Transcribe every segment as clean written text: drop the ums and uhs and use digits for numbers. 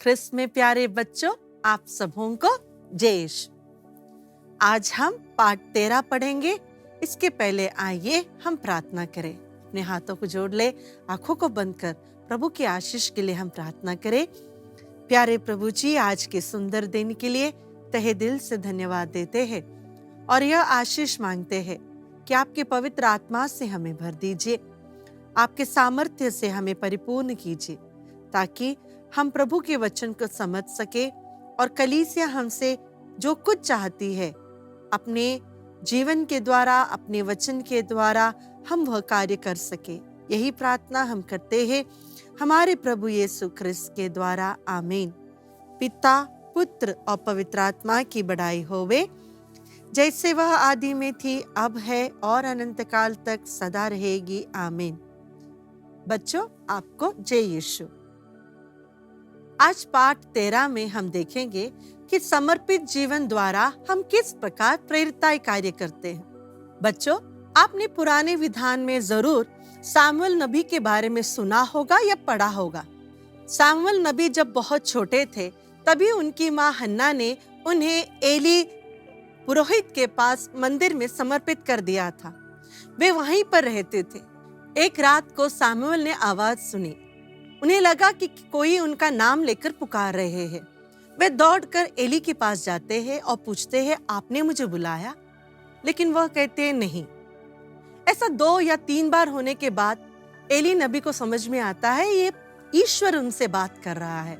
ख्रिस्त में प्यारे बच्चों, आप सबों को जय यीशु। आज हम पाठ 13 पढ़ेंगे। इसके पहले आइए हम प्रार्थना करें। अपने हाथों को जोड़ ले, आंखों को बंद कर प्रभु की आशीष के लिए हम प्रार्थना करें। प्यारे प्रभु जी, आज के सुंदर दिन के लिए तहे दिल से धन्यवाद देते हैं और यह आशीष मांगते हैं कि आपके पवित्र आत्मा से हमें भर दीजिए, आपके सामर्थ्य से हमें परिपूर्ण कीजिए, ताकि हम प्रभु के वचन को समझ सके और कलीसिया हमसे जो कुछ चाहती है अपने जीवन के द्वारा, अपने वचन के द्वारा हम वह कार्य कर सके। यही प्रार्थना हम करते हैं हमारे प्रभु यीशु ख्रिस्त के द्वारा, आमीन। पिता, पुत्र और पवित्र आत्मा की बड़ाई होवे, जैसे वह आदि में थी, अब है और अनंत काल तक सदा रहेगी, आमीन। बच्चों, आपको जय यीशु। आज पाठ 13 में हम देखेंगे कि समर्पित जीवन द्वारा हम किस प्रकार प्रेरिताई कार्य करते हैं। बच्चों, आपने पुराने विधान में जरूर सामुएल नबी के बारे में सुना होगा या पढ़ा होगा। सामुएल नबी जब बहुत छोटे थे, तभी उनकी माँ हन्ना ने उन्हें एली पुरोहित के पास मंदिर में समर्पित कर दिया था। वे वहीं पर रहते थे। एक रात को सामुएल ने आवाज सुनी। उन्हें लगा कि कोई उनका नाम लेकर पुकार रहे हैं। वे दौड़कर एली के पास जाते हैं और पूछते हैं, आपने मुझे बुलाया? लेकिन वह कहते हैं, नहीं। ऐसा 2 या 3 बार होने के बाद एली नबी को समझ में आता है ये ईश्वर उनसे बात कर रहा है।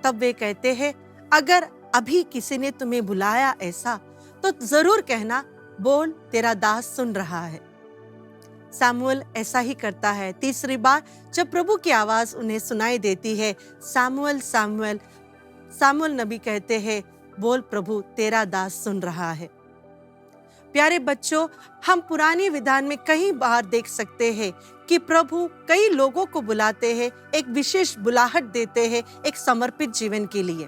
तब वे कहते हैं, अगर अभी किसी ने तुम्हें बुलाया ऐसा, तो जरूर कहना, बोल, तेरा दास सुन रहा है। सामुएल ऐसा ही करता है। तीसरी बार जब प्रभु की आवाज उन्हें सुनाई देती है, सामुएल सामुएल, सामुएल नबी कहते हैं, बोल प्रभु, तेरा दास सुन रहा है। प्यारे बच्चों, हम पुराने विधान में कई बार देख सकते हैं कि प्रभु कई लोगों को बुलाते हैं, एक विशेष बुलाहट देते हैं एक समर्पित जीवन के लिए,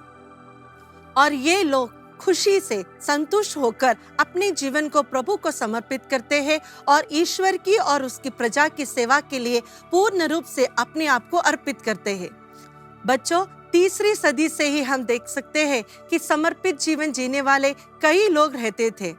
और ये लोग खुशी से संतुष्ट होकर अपने जीवन को प्रभु को समर्पित करते हैं और ईश्वर की और उसकी प्रजा की सेवा के लिए पूर्ण रूप से अपने आप को अर्पित करते हैं। बच्चों, 3री सदी से ही हम देख सकते हैं कि समर्पित जीवन जीने वाले कई लोग रहते थे।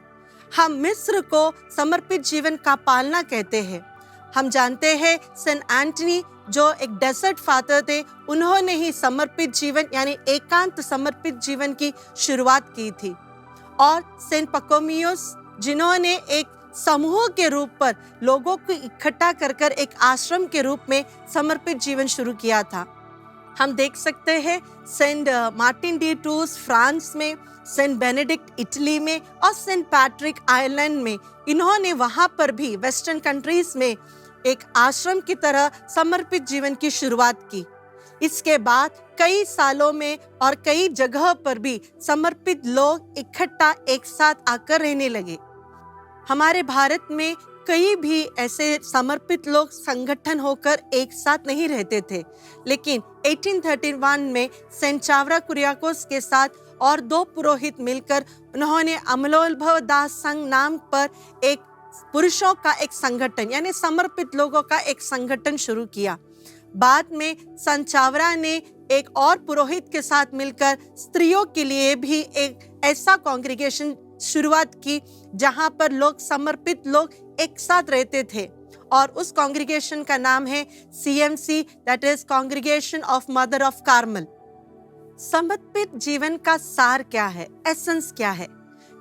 हम मिस्र को समर्पित जीवन का पालना कहते हैं। हम जानते हैं सेंट एंटनी जो एक डेजर्ट फादर थे, उन्होंने ही समर्पित जीवन यानी एकांत समर्पित जीवन की शुरुआत की थी। और सेंट पकोमियोस जिन्होंने एक समूह के रूप पर लोगों को इकट्ठा कर कर एक आश्रम के रूप में समर्पित जीवन शुरू किया था। हम देख सकते हैं सेंट मार्टिन डी टूस फ्रांस में, सेंट बेनेडिक्ट इटली में और सेंट पैट्रिक आयरलैंड में, इन्होंने वहां पर भी वेस्टर्न कंट्रीज में एक आश्रम की तरह समर्पित जीवन की शुरुआत की। इसके बाद कई सालों में और कई जगह पर भी समर्पित लोग इकट्ठा एक साथ आकर रहने लगे। हमारे भारत में कई भी ऐसे समर्पित लोग संगठन होकर एक साथ नहीं रहते थे, लेकिन 1831 में सेंट चावरा कुरियाकोस के साथ और 2 पुरोहित मिलकर उन्होंने अमलोद्भव दास संघ नाम पर एक पुरुषों का एक संगठन यानी समर्पित लोगों का एक संगठन शुरू किया। बाद में संत चावरा ने एक और पुरोहित के साथ मिलकर स्त्रियों के लिए भी एक ऐसा कांग्रीगेशन शुरुआत की, जहां पर लोग समर्पित लोग एक साथ रहते थे, और उस कांग्रीगेशन का नाम है CMC, that is congregation of mother of Carmel. समर्पित जीवन का सार क्या है, एसेंस क्या है?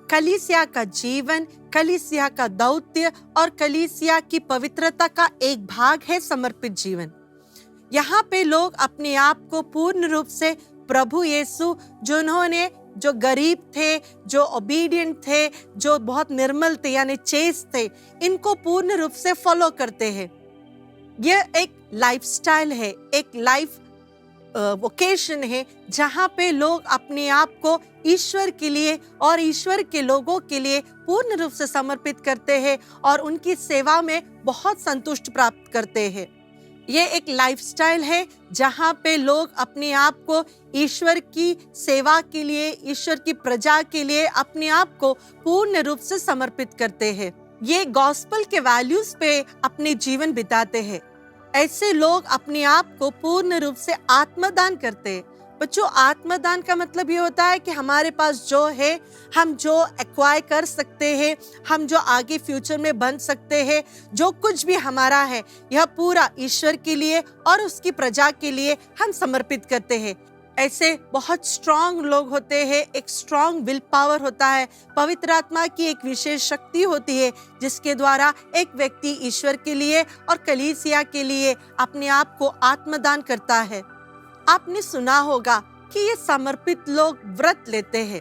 कलीसिया का जीवन, कलीसिया का दौत्य और कलीसिया की पवित्रता का एक भाग है समर्पित जीवन। यहाँ पे लोग अपने आप को पूर्ण रूप से प्रभु यीशु, जो गरीब थे, जो ओबीडिएंट थे, जो बहुत निर्मल थे यानी चेस्ट थे, इनको पूर्ण रूप से फॉलो करते हैं। यह एक लाइफस्टाइल है, एक लाइफ वोकेशन है, जहाँ पे लोग अपने आप को ईश्वर के लिए और ईश्वर के लोगों के लिए पूर्ण रूप से समर्पित करते हैं और उनकी सेवा में बहुत संतुष्ट प्राप्त करते हैं। ये एक लाइफस्टाइल है जहाँ पे लोग अपने आप को ईश्वर की सेवा के लिए, ईश्वर की प्रजा के लिए अपने आप को पूर्ण रूप से समर्पित करते हैं। ये गॉस्पेल के वैल्यूज पे अपने जीवन बिताते हैं। ऐसे लोग अपने आप को पूर्ण रूप से आत्मदान करते हैं। बच्चों, आत्मदान का मतलब ये होता है कि हमारे पास जो है, हम जो एक्वायर कर सकते हैं, हम जो आगे फ्यूचर में बन सकते हैं, जो कुछ भी हमारा है, यह पूरा ईश्वर के लिए और उसकी प्रजा के लिए हम समर्पित करते हैं। ऐसे बहुत स्ट्रांग लोग होते हैं, एक स्ट्रांग विल पावर होता है, पवित्र आत्मा की एक विशेष शक्ति होती है जिसके द्वारा एक व्यक्ति ईश्वर के लिए और कलीसिया के लिए अपने आप को आत्मदान करता है। आपने सुना होगा कि ये समर्पित लोग व्रत लेते हैं।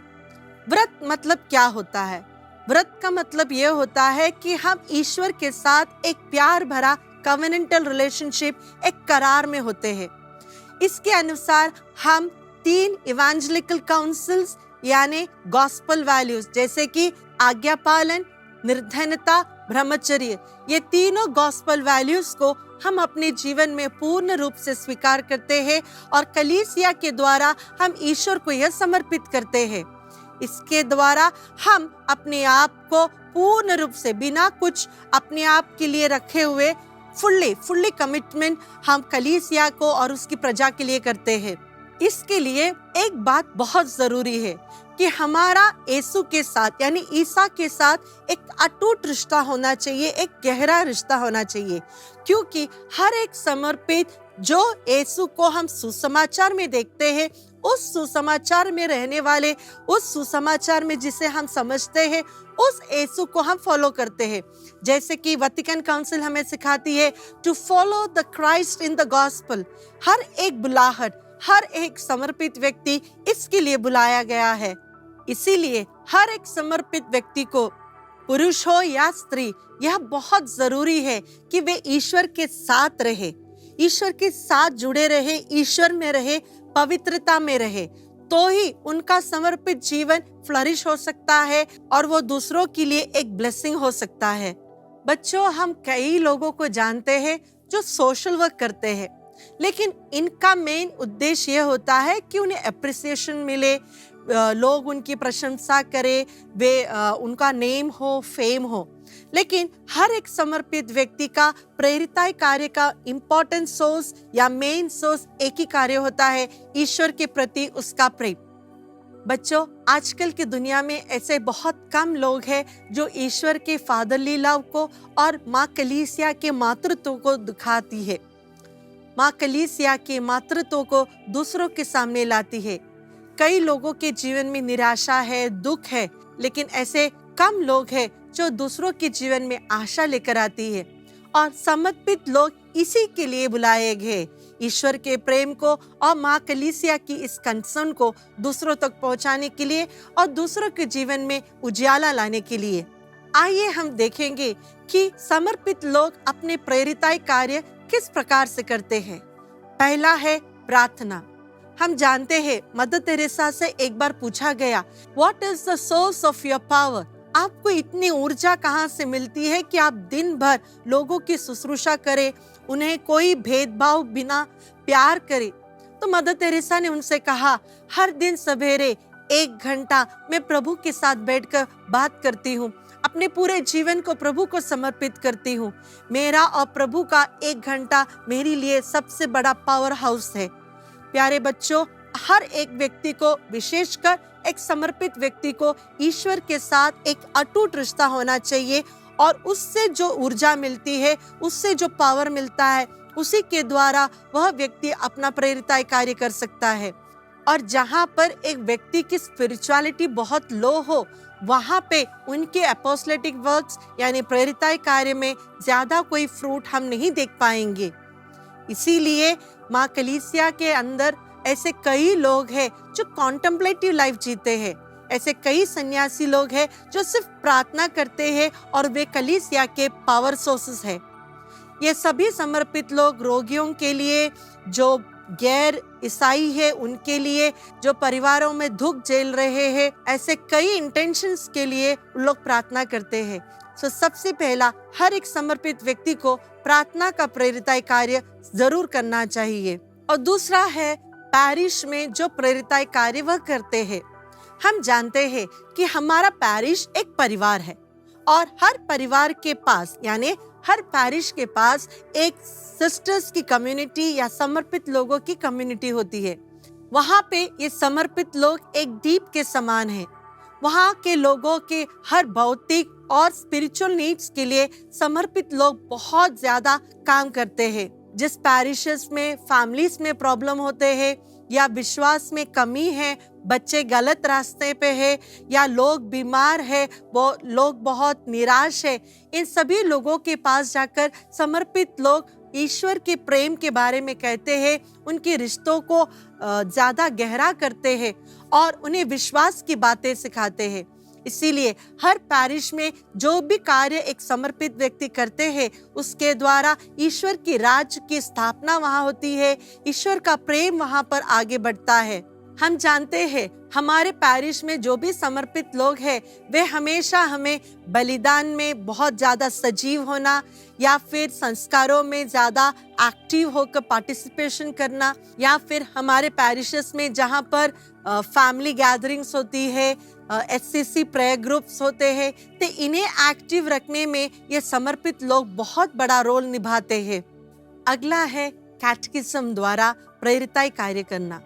व्रत मतलब क्या होता है? व्रत का मतलब ये होता है कि हम ईश्वर के साथ एक प्यार भरा कवेनेंटल रिलेशनशिप, एक करार में होते हैं। इसके अनुसार हम 3 इवेंजेलिकल काउंसिल्स यानी गॉस्पल वैल्यूज, जैसे कि आज्ञा पालन, निर्धनता, ब्रह्मचर्य, ये तीनों गॉस्पल वैल्यूज को हम अपने जीवन में पूर्ण रूप से स्वीकार करते हैं और कलीसिया के द्वारा हम ईश्वर को यह समर्पित करते हैं। इसके द्वारा हम अपने आप को पूर्ण रूप से बिना कुछ अपने आप के लिए रखे हुए फुल्ली कमिटमेंट हम कलीसिया को और उसकी प्रजा के लिए करते हैं। इसके लिए एक बात बहुत जरूरी है कि हमारा यीशु के साथ यानी ईसा के साथ एक अटूट रिश्ता होना चाहिए, एक गहरा रिश्ता होना चाहिए, क्योंकि हर एक समर्पित जो यीशु को हम सुसमाचार में देखते हैं, उस सुसमाचार में रहने वाले, उस सुसमाचार में जिसे हम समझते हैं, उस यीशु को हम फॉलो करते हैं। जैसे कि वतिकन काउंसिल हमें सिखाती है to follow the Christ in the gospel. हर एक बुलाहट, हर एक समर्पित व्यक्ति इसके लिए बुलाया गया है। इसीलिए हर एक समर्पित व्यक्ति को, पुरुष हो या स्त्री, यह बहुत जरूरी है कि वे ईश्वर के साथ रहे, ईश्वर के साथ जुड़े रहे, ईश्वर में रहे, पवित्रता में रहे, तो ही उनका समर्पित जीवन फ्लरिश हो सकता है और वो दूसरों के लिए एक ब्लेसिंग हो सकता है। बच्चों, हम कई लोगों को जानते हैं जो सोशल वर्क करते हैं, लेकिन इनका मेन उद्देश्य यह होता है कि उन्हें एप्रिसिएशन मिले, लोग उनकी प्रशंसा करें, उनका नेम हो, फेम हो। लेकिन हर एक समर्पित व्यक्ति का प्रेरिताई कार्य का इम्पोर्टेंट सोर्स या मेन सोर्स एक ही कार्य होता है, ईश्वर के प्रति उसका प्रेम। बच्चों, आजकल की दुनिया में ऐसे बहुत कम लोग हैं जो ईश्वर के फादरली लव को और माँ कलीसिया के मातृत्व को दिखाती है, माँ कलीसिया के मातृत्व को दूसरों के सामने लाती है। कई लोगों के जीवन में निराशा है, दुख है, लेकिन ऐसे कम लोग हैं जो दूसरों के जीवन में आशा लेकर आती है। और समर्पित लोग इसी के लिए बुलाए गए, ईश्वर के प्रेम को और माँ कलीसिया की इस कंसर्न को दूसरों तक पहुंचाने के लिए और दूसरों के जीवन में उजियाला लाने के लिए। आइए हम देखेंगे कि समर्पित लोग अपने प्रेरिताई कार्य किस प्रकार से करते हैं। पहला है प्रार्थना। हम जानते हैं मदर तेरेसा से एक बार पूछा गया, what is the source of your power? आपको इतनी ऊर्जा कहाँ से मिलती है कि आप दिन भर लोगों की शुश्रूषा करें, उन्हें कोई भेदभाव बिना प्यार करें? तो मदर तेरेसा ने उनसे कहा, हर दिन सवेरे 1 घंटा मैं प्रभु के साथ बैठकर बात करती हूँ, अपने पूरे जीवन को प्रभु को समर्पित करती हूँ। मेरा और प्रभु का 1 घंटा मेरे लिए सबसे बड़ा पावर हाउस है। प्यारे बच्चों, हर एक व्यक्ति को, विशेषकर एक समर्पित व्यक्ति को ईश्वर के साथ एक अटूट रिश्ता होना चाहिए और उससे जो ऊर्जा मिलती है, उससे जो पावर मिलता है, उसी के द्वारा वह व्यक्ति अपना प्रेरिताई कार्य कर सकता है। और जहाँ पर एक व्यक्ति की स्पिरिचुअलिटी बहुत लो हो, वहाँ पे उनके अपोस्टोलिक वर्क्स यानी प्रेरिताई कार्य में ज्यादा कोई फ्रूट हम नहीं देख पाएंगे। इसीलिए माँ कलीसिया के अंदर ऐसे कई लोग हैं जो कॉन्टेम्पलेटिव लाइफ जीते हैं, ऐसे कई सन्यासी लोग हैं जो सिर्फ प्रार्थना करते हैं और वे कलीसिया के पावर सोर्सेस हैं। ये सभी समर्पित लोग रोगियों के लिए, जो गैर ईसाई है उनके लिए, जो परिवारों में दुख झेल रहे हैं, ऐसे कई इंटेंशंस के लिए लोग प्रार्थना करते हैं। तो सबसे पहला, हर एक समर्पित व्यक्ति को प्रार्थना का प्रेरिताई कार्य जरूर करना चाहिए। और दूसरा है पैरिश में जो प्रेरिताई कार्य वह करते हैं। हम जानते हैं कि हमारा पैरिश एक परिवार है और हर परिवार के पास यानी हर पैरिश के पास एक सिस्टर्स की कम्युनिटी या समर्पित लोगों की कम्युनिटी होती है। वहाँ पे ये समर्पित लोग एक दीप के समान हैं। वहाँ के लोगों के हर भौतिक और स्पिरिचुअल नीड्स के लिए समर्पित लोग बहुत ज्यादा काम करते हैं। जिस पैरिशेस में फैमिलीज में प्रॉब्लम होते हैं या विश्वास में कमी है, बच्चे गलत रास्ते पे है या लोग बीमार है, वो लोग बहुत निराश है, इन सभी लोगों के पास जाकर समर्पित लोग ईश्वर के प्रेम के बारे में कहते हैं, उनके रिश्तों को ज्यादा गहरा करते हैं और उन्हें विश्वास की बातें सिखाते हैं। इसीलिए हर पैरिश में जो भी कार्य एक समर्पित व्यक्ति करते हैं, उसके द्वारा ईश्वर की राज्य की स्थापना वहाँ होती है, ईश्वर का प्रेम वहाँ पर आगे बढ़ता है। हम जानते हैं हमारे पैरिश में जो भी समर्पित लोग हैं, वे हमेशा हमें बलिदान में बहुत ज्यादा सजीव होना या फिर संस्कारों में ज्यादा एक्टिव होकर पार्टिसिपेशन करना, या फिर हमारे पैरिशेस में जहाँ पर फैमिली गैदरिंग्स होती है, एससीसी प्रेयर ग्रुप्स होते हैं, तो इन्हें एक्टिव रखने में ये समर्पित लोग बहुत बड़ा रोल निभाते हैं। अगला है कैटेकिज्म द्वारा प्रेरिताई कार्य करना।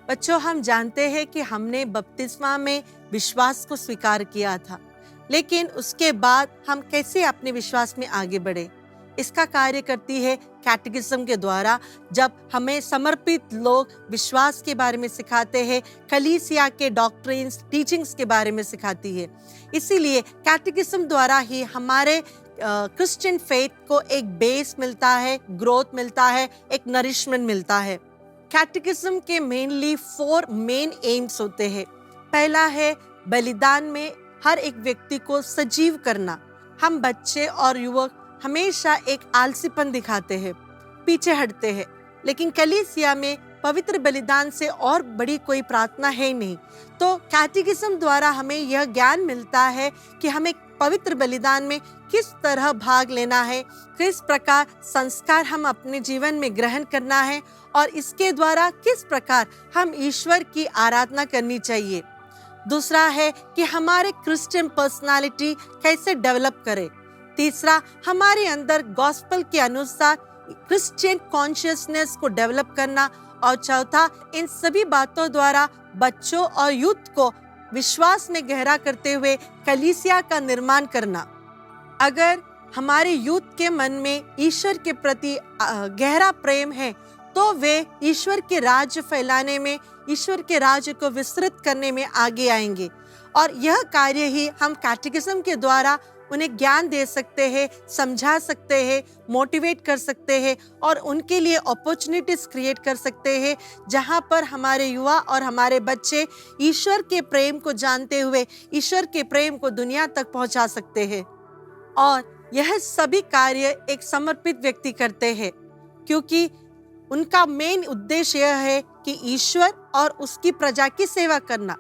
बच्चों, हम जानते हैं कि हमने बपतिस्मा में विश्वास को स्वीकार किया था, लेकिन उसके बाद हम कैसे अपने विश्वास में आगे बढ़े, इसका कार्य करती है कैटेकिज्म के द्वारा। जब हमें समर्पित लोग विश्वास के बारे में सिखाते हैं, कलीसिया के डॉक्ट्रिन्स, टीचिंग्स के बारे में सिखाती है। इसीलिए कैटेकिज्म द्वारा ही हमारे क्रिश्चियन फेथ को एक बेस मिलता है, ग्रोथ मिलता है, एक नरिशमेंट मिलता है। कैटेकिज्म के मेनली 4 मेन एम्स होते हैं। पहला है बलिदान में हर एक व्यक्ति को सजीव करना। हम बच्चे और युवक हमेशा एक आलसीपन दिखाते हैं, पीछे हटते हैं, लेकिन कलीसिया में पवित्र बलिदान से और बड़ी कोई प्रार्थना है नहीं। तो कैटेकिज्म द्वारा हमें यह ज्ञान मिलता है कि हमें पवित्र बलिदान में किस तरह भाग लेना है, किस प्रकार संस्कार हम अपने जीवन में ग्रहण करना है और इसके द्वारा किस प्रकार हम ईश्वर की आराधना करनी चाहिए। दूसरा है कि हमारे क्रिश्चियन पर्सनालिटी कैसे डेवलप करें। तीसरा, हमारे अंदर गॉस्पेल के अनुसार क्रिश्चियन कॉन्शियसनेस को डेवलप करना। और चौथा, इन सभी बातों द्वारा बच्चों और यूथ को विश्वास में गहरा करते हुए कलीसिया का निर्माण करना। अगर हमारे यूथ के मन में ईश्वर के प्रति गहरा प्रेम है, तो वे ईश्वर के राज्य फैलाने में, ईश्वर के राज्य को विस्तृत करने में आगे आएंगे। और यह कार्य ही हम कैटेकिज्म के द्वारा उन्हें ज्ञान दे सकते हैं, समझा सकते हैं, मोटिवेट कर सकते हैं और उनके लिए अपॉर्चुनिटीज क्रिएट कर सकते हैं, जहां पर हमारे युवा और हमारे बच्चे ईश्वर के प्रेम को जानते हुए ईश्वर के प्रेम को दुनिया तक पहुंचा सकते हैं। और यह सभी कार्य एक समर्पित व्यक्ति करते हैं, क्योंकि उनका मेन उद्देश्य यह है कि ईश्वर और उसकी प्रजा की सेवा करना।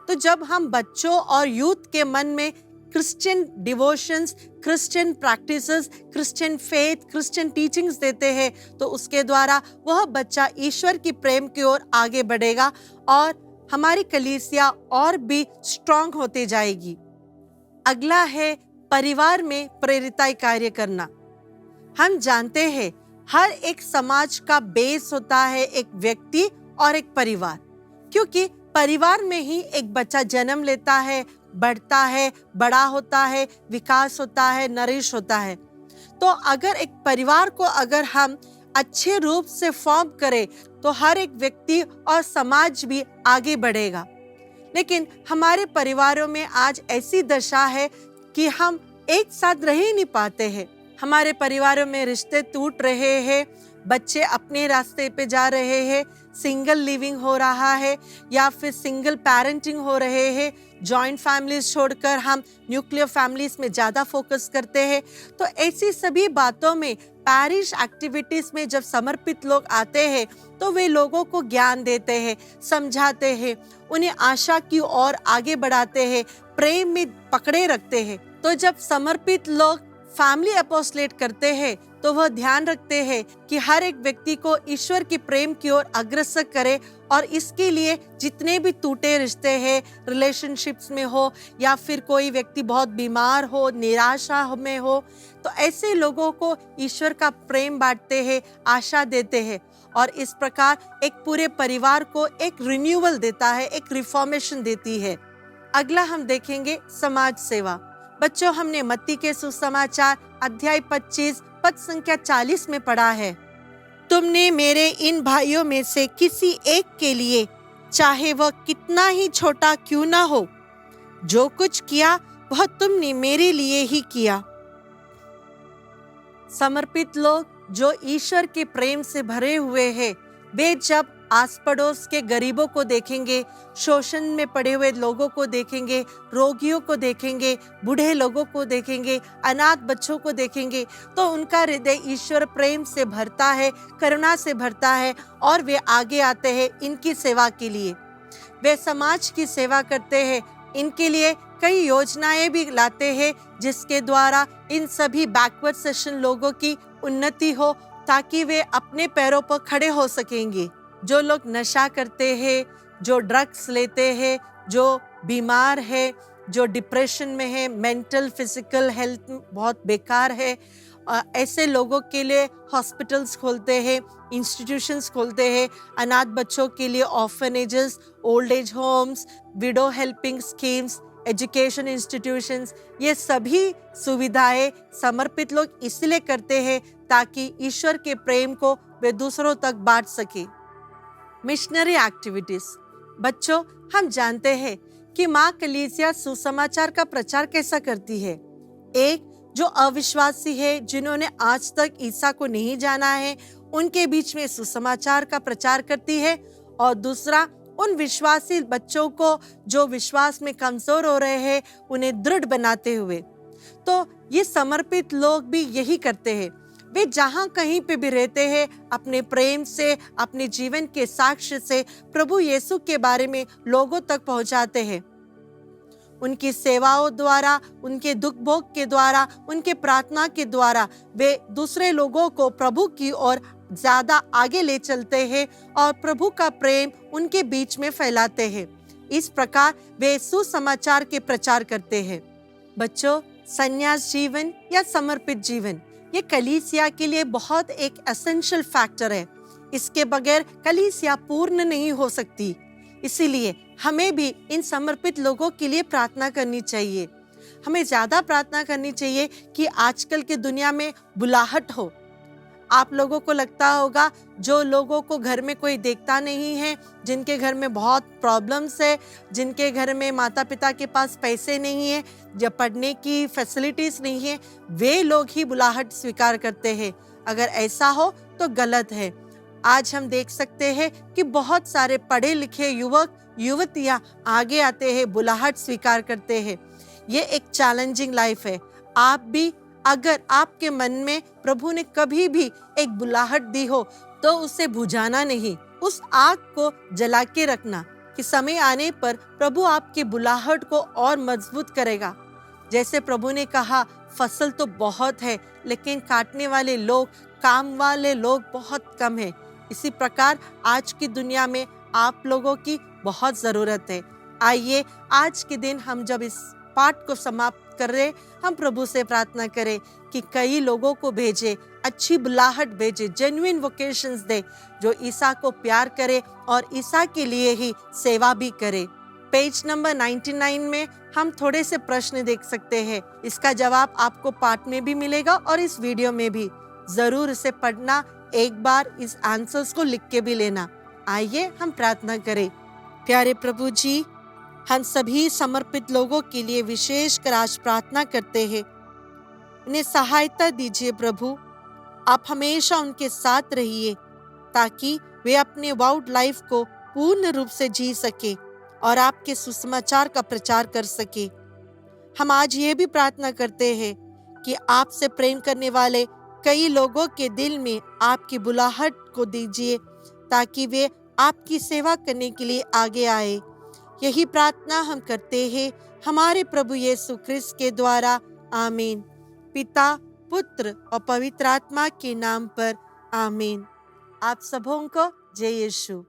तो जब हम बच्चों और यूथ के मन में Christian devotions, Christian practices, Christian faith, Christian teachings देते हैं, तो उसके द्वारा वह बच्चा ईश्वर की प्रेम की ओर आगे बढ़ेगा और हमारी कलीसिया और भी स्ट्रांग होती जाएगी। अगला है परिवार में प्रेरिताई कार्य करना। हम जानते हैं हर एक समाज का बेस होता है एक व्यक्ति और एक परिवार, क्योंकि परिवार में ही एक बच्चा जन्म लेता है, बढ़ता है, बड़ा होता है, विकास होता है, नरिश होता है। तो अगर एक परिवार को अगर हम अच्छे रूप से फॉर्म करें, तो हर एक व्यक्ति और समाज भी आगे बढ़ेगा। लेकिन हमारे परिवारों में आज ऐसी दशा है कि हम एक साथ रह ही नहीं पाते हैं। हमारे परिवारों में रिश्ते टूट रहे हैं, बच्चे अपने रास्ते पे जा रहे हैं, सिंगल लिविंग हो रहा है या फिर सिंगल पेरेंटिंग हो रहे हैं। जॉइंट फैमिलीज छोड़कर हम न्यूक्लियर फैमिलीज में ज़्यादा फोकस करते हैं। तो ऐसी सभी बातों में पैरिश एक्टिविटीज़ में जब समर्पित लोग आते हैं, तो वे लोगों को ज्ञान देते हैं, समझाते हैं, उन्हें आशा की ओर आगे बढ़ाते हैं, प्रेम में पकड़े रखते हैं। तो जब समर्पित लोग फैमिली अपोस्टलेट करते हैं, तो वह ध्यान रखते हैं कि हर एक व्यक्ति को ईश्वर के प्रेम की ओर अग्रसर करे और इसके लिए जितने भी टूटे रिश्ते हैं, रिलेशनशिप्स में हो या फिर कोई व्यक्ति बहुत बीमार हो, निराशा में हो, तो ऐसे लोगों को ईश्वर का प्रेम बांटते हैं, आशा देते हैं और इस प्रकार एक पूरे परिवार को एक रिन्यूअल देता है, एक रिफॉर्मेशन देती है। अगला हम देखेंगे समाज सेवा। बच्चों, हमने मत्ती के सुसमाचार अध्याय 25 पद संख्या 40 में पढ़ा है, तुमने मेरे इन भाइयों में से किसी एक के लिए, चाहे वह कितना ही छोटा क्यों ना हो, जो कुछ किया वह तुमने मेरे लिए ही किया। समर्पित लोग जो ईश्वर के प्रेम से भरे हुए हैं, वे जब आस पड़ोस के गरीबों को देखेंगे, शोषण में पड़े हुए लोगों को देखेंगे, रोगियों को देखेंगे, बूढ़े लोगों को देखेंगे, अनाथ बच्चों को देखेंगे, तो उनका हृदय ईश्वर प्रेम से भरता है, करुणा से भरता है और वे आगे आते हैं इनकी सेवा के लिए। वे समाज की सेवा करते हैं, इनके लिए कई योजनाएं भी लाते हैं जिसके द्वारा इन सभी बैकवर्ड सेक्शन लोगों की उन्नति हो, ताकि वे अपने पैरों पर खड़े हो सकेंगे। जो लोग नशा करते हैं, जो ड्रग्स लेते हैं, जो बीमार है, जो डिप्रेशन में है, मेंटल फिजिकल हेल्थ बहुत बेकार है, ऐसे लोगों के लिए हॉस्पिटल्स खोलते हैं, इंस्टीट्यूशंस खोलते हैं, अनाथ बच्चों के लिए orphanages, old age homes, window helping schemes, education institutions, ये सभी सुविधाएं समर्पित लोग इसलिए करते हैं ताकि ईश्वर के प्रेम को वे दूसरों तक बांट सके। Missionary activities. बच्चों, हम जानते हैं कि माँ कलीसिया सुसमाचार का प्रचार कैसा करती है। एक, जो अविश्वासी है, जिन्होंने आज तक ईसा को नहीं जाना है, उनके बीच में सुसमाचार का प्रचार करती है, और दूसरा, उन विश्वासी बच्चों को जो विश्वास में कमजोर हो रहे हैं, उन्हें दृढ़ बनाते हुए। तो ये समर्पित लोग भी यही करते हैं। वे जहाँ कहीं पे भी रहते हैं, अपने प्रेम से, अपने जीवन के साक्ष्य से प्रभु यीशु के बारे में लोगों तक पहुँचाते हैं। उनकी सेवाओं द्वारा, उनके दुख भोग के द्वारा, उनके प्रार्थना के द्वारा वे दूसरे लोगों को प्रभु की ओर ज्यादा आगे ले चलते हैं और प्रभु का प्रेम उनके बीच में फैलाते हैं। इस प्रकार वे सुसमाचार के प्रचार करते हैं। बच्चों, संन्यास जीवन या समर्पित जीवन ये कलीसिया के लिए बहुत एक एसेंशियल फैक्टर है। इसके बगैर कलीसिया पूर्ण नहीं हो सकती। इसीलिए हमें भी इन समर्पित लोगों के लिए प्रार्थना करनी चाहिए। हमें ज्यादा प्रार्थना करनी चाहिए कि आजकल की दुनिया में बुलाहट हो। आप लोगों को लगता होगा, जो लोगों को घर में कोई देखता नहीं है, जिनके घर में बहुत प्रॉब्लम्स है, जिनके घर में माता पिता के पास पैसे नहीं है, जब पढ़ने की फैसिलिटीज नहीं है, वे लोग ही बुलाहट स्वीकार करते हैं। अगर ऐसा हो तो गलत है। आज हम देख सकते हैं कि बहुत सारे पढ़े लिखे युवक युवतियां आगे आते हैं, बुलाहट स्वीकार करते हैं। ये एक चैलेंजिंग लाइफ है। आप भी, अगर आपके मन में प्रभु ने कभी भी एक बुलाहट दी हो तो उसे बुझाना नहीं, उस आग को जला के रखना कि समय आने पर प्रभु आपकी बुलाहट को और मजबूत करेगा। जैसे प्रभु ने कहा, फसल तो बहुत है लेकिन काटने वाले लोग, काम वाले लोग बहुत कम है। इसी प्रकार आज की दुनिया में आप लोगों की बहुत जरूरत है। आइए आज के दिन हम जब इस पाठ को समाप्त कर रहे, हम प्रभु से प्रार्थना करें कि कई लोगों को भेजे, अच्छी बुलाहट भेजे, जेन्युइन वोकेशंस दे, जो ईसा को प्यार करे और ईसा के लिए ही सेवा भी करे। पेज नंबर 99 में हम थोड़े से प्रश्न देख सकते हैं। इसका जवाब आपको पाठ में भी मिलेगा और इस वीडियो में भी। जरूर इसे पढ़ना, एक बार इस आंसर्स को लिख के भी लेना। आइए हम प्रार्थना करें। प्यारे प्रभु जी, हम सभी समर्पित लोगों के लिए विशेष कर आज प्रार्थना करते हैं। उन्हें सहायता दीजिए प्रभु। आप हमेशा उनके साथ रहिए ताकि वे अपने वाउड लाइफ को पूर्ण रूप से जी सके और आपके सुसमाचार का प्रचार कर सके। हम आज ये भी प्रार्थना करते हैं कि आपसे प्रेम करने वाले कई लोगों के दिल में आपकी बुलाहट को दीजिए ताकि वे आपकी सेवा करने के लिए आगे आए। यही प्रार्थना हम करते हैं हमारे प्रभु यीशु क्रिस्त के द्वारा। आमीन। पिता, पुत्र और पवित्र आत्मा के नाम पर। आमीन। आप सबों को जय यीशु।